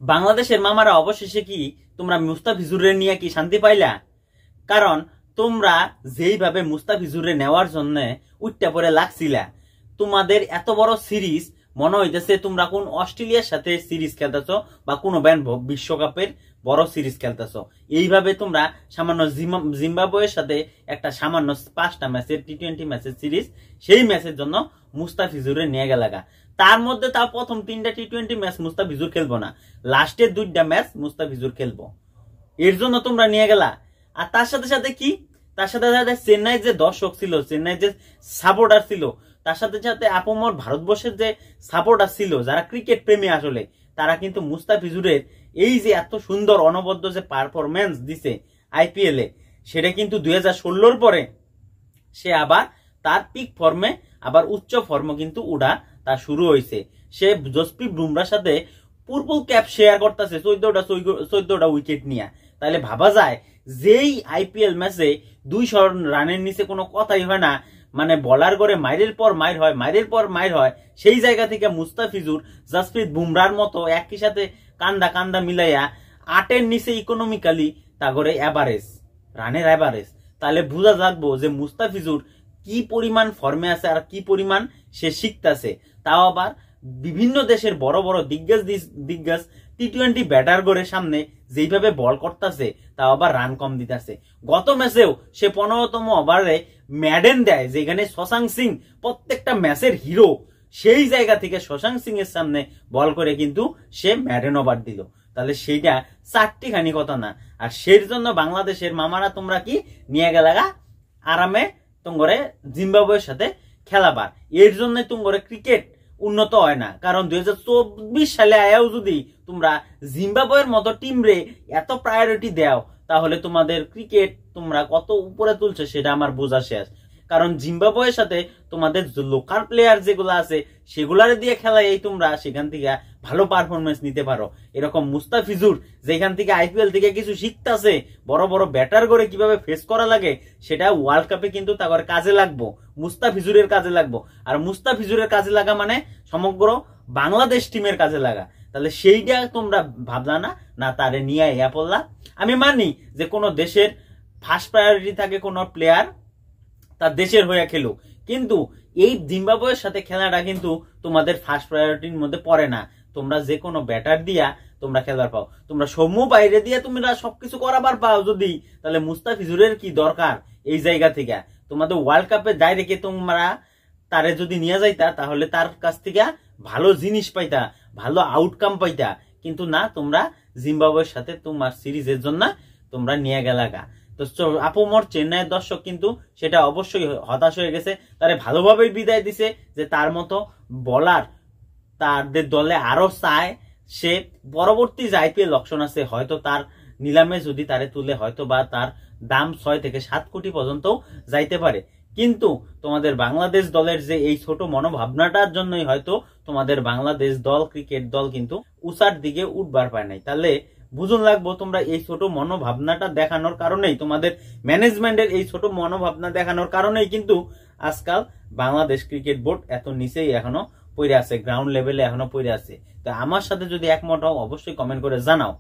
বাংলাদেশের মামারা অবশেষে কি তোমরা মুস্তাফিজুরে নিয়ে কি শান্তি পাইলা? কারণ তোমরা যেইভাবে মুস্তাফিজুরে নেওয়ার জন্য উঠতে পরে লাগছিলা, তোমাদের এত বড় সিরিজ মনে হইতেছে তোমরা কোন অস্ট্রেলিয়ার সাথে সিরিজ খেলতেছো বা কোনো বিশ্বকাপের বড় সিরিজ খেলতেছো। এইভাবে তোমরা সামান্য জিম্বাবুয়ের সাথে একটা সামান্য 5টা ম্যাচের টি20 ম্যাচের সিরিজ, সেই ম্যাচের জন্য মুস্তাফিজুরে নিয়ে গেলাগা। তার মধ্যে তার প্রথম 3টা টি20 ম্যাচ মুস্তাফিজুর খেলবো না, লাস্টের 2টা ম্যাচ মুস্তাফিজুর খেলবো, এর জন্য তোমরা নিয়ে গেলা। আর তার সাথে সাথে কি, তার সাথে সাথে চেন্নাই যে দর্শক ছিল, চেন্নাই যে সাপোর্টার ছিল, তার সাথে সাথে আপমর ভারতবর্ষের যে সাপোর্টার ছিল, যারা ক্রিকেট প্রেমী আসলে, তারা কিন্তু মুস্তাফিজুরের এই যে এত সুন্দর অনবদ্য যে পারফরমেন্স দিছে আইপিএল এ, সেটা কিন্তু 2016 পরে সে আবার তার পিক ফর্মে, আবার উচ্চ ফর্ম কিন্তু উড়া তার শুরু হয়েছে। সে জসপ্রীত বুমরার সাথে পূর্বল ক্যাপ শেয়ার করতেছে 14টা উইকেট নিয়ে। তাহলে ভাবা যায় যেই আইপিএল ম্যাচে 200 রানের নিচে কোনো কথাই হয় না, মানে বলার করে মাইরের পর মাইর হয়, মাইরের পর মাইর হয়, সেই জায়গা থেকে মুস্তাফিজুর জসপ্রীত বুমরার মতো একই সাথে কান্দা কান্দা মিলাইয়া 8-এর নিচে ইকোনমিক্যালি তা করে এভারেজ, রানের এভারেজ। তাহলে বোঝা যাবো যে মুস্তাফিজুর কি পরিমাণ ফর্মে আছে আর কি পরিমাণ সে শিখতেছে। তাও আবার বিভিন্ন দেশের বড় বড় দিগ্গজ টি20 ব্যাটার করে সামনে যেইভাবে বল করতেছে, তাও আবার রান কম দিতেছে। গত ম্যাচেও সে 15তম ওভারে ম্যাডেন দেয়, যেখানে শশাঙ্ক সিং প্রত্যেকটা ম্যাচের হিরো, সেই জায়গা থেকে শশাঙ্ক সিং এর সামনে বল করে কিন্তু সে ম্যাডেন ওভার দিল। তাহলে সেইটা 4টি খানি কথা না। আর সেই জন্য বাংলাদেশের মামারা তোমরা কি নিয়ে গেলাগা আরামে তোমরে জিম্বাবুয়ের সাথে খেলাবার। এর জন্য তোমরে ক্রিকেট উন্নত হয় না। কারণ 2024 সালে আয়াও যদি তোমরা জিম্বাবুয়ের মতো টিম রে এত প্রায়োরিটি দাও, তাহলে তোমাদের ক্রিকেট তোমরা কত উপরে তুলছে সেটা আমার বোঝা শেষ। কারণ জিম্বাবুয়ের সাথে তোমাদের লোকাল প্লেয়ার যেগুলো আছে সেগুলারে দিয়ে খেলাই তোমরা সেখান থেকে ভালো পারফরমেন্স নিতে পারো। এরকম মুস্তাফিজুর যেখান থেকে আইপিএল থেকে কিছু শিখতেছে, বড় বড় ব্যাটার করে কিভাবে ফেস করা লাগে, সেটা ওয়ার্ল্ড কাপে কিন্তু তার কাজে লাগবো, মুস্তাফিজুরের কাজে লাগবো। আর মুস্তাফিজুরের কাজে লাগা মানে সমগ্র বাংলাদেশ টিমের কাজে লাগা। তাহলে সেইটা তোমরা ভাবলা না, না তারে নিয়ে ইয়া পড়লা। আমি মানি যে কোনো দেশের ফার্স্ট প্রায়োরিটি থাকে কোনো প্লেয়ার তার দেশের হয়ে খেলুক, কিন্তু এই জিম্বাবুয়ের সাথে খেলাটা কিন্তু তোমাদের ফার্স্ট প্রায়োরিটির মধ্যে পড়ে না। তোমরা যে কোনো ব্যাটার দিয়া তোমরা খেলার পাও, তোমরা সমূহ বাইরে দিয়ে তোমরা সবকিছু করাবার পাও যদি, তাহলে মুস্তাফিজুরের কি দরকার এই জায়গা থেকে? তোমাদের ওয়ার্ল্ড কাপে যাই রেখে তোমরা তারে যদি নিয়ে যাইতা, তাহলে তার কাছ থেকে ভালো জিনিস পাইতা, ভালো আউটকাম পাইতা। কিন্তু না, তোমরা জিম্বাবুয়ের সাথে তোমার সিরিজের জন্য তোমরা নিয়ে গেলাগা। তো আপমর চেন্নাইয়ের দর্শক কিন্তু সেটা অবশ্যই হতাশ হয়ে গেছে। তারে ভালোভাবেই বিদায় দিছে যে তার মতো বলার তাদের দলে আরো চায়। সে পরবর্তী যে আইপিএল অকশন আছে, হয়তো তার নিলামে যদি তারে তুলে, হয়তো বা তার দাম 6 থেকে 7 কোটি পর্যন্ত যাইতে পারে। কিন্তু তোমাদের বাংলাদেশ দলের যে এই ছোট মনোভাবনাটার জন্যই হয়তো তোমাদের বাংলাদেশ দল, ক্রিকেট দল কিন্তু উঁচার দিকে উঠবার পায় নাই। তাহলে বুঝুন লাগবো তোমরা এই ছোট মনোভাবনাটা দেখানোর কারণেই, তোমাদের ম্যানেজমেন্টের এই ছোট মনোভাবনা দেখানোর কারণেই কিন্তু আজকাল বাংলাদেশ ক্রিকেট বোর্ড এত নিচেই এখনো পড়ে আছে, গ্রাউন্ড লেভেলে এখনো পড়ে আছে। তো আমার সাথে যদি একমত হও অবশ্যই কমেন্ট করে জানাও।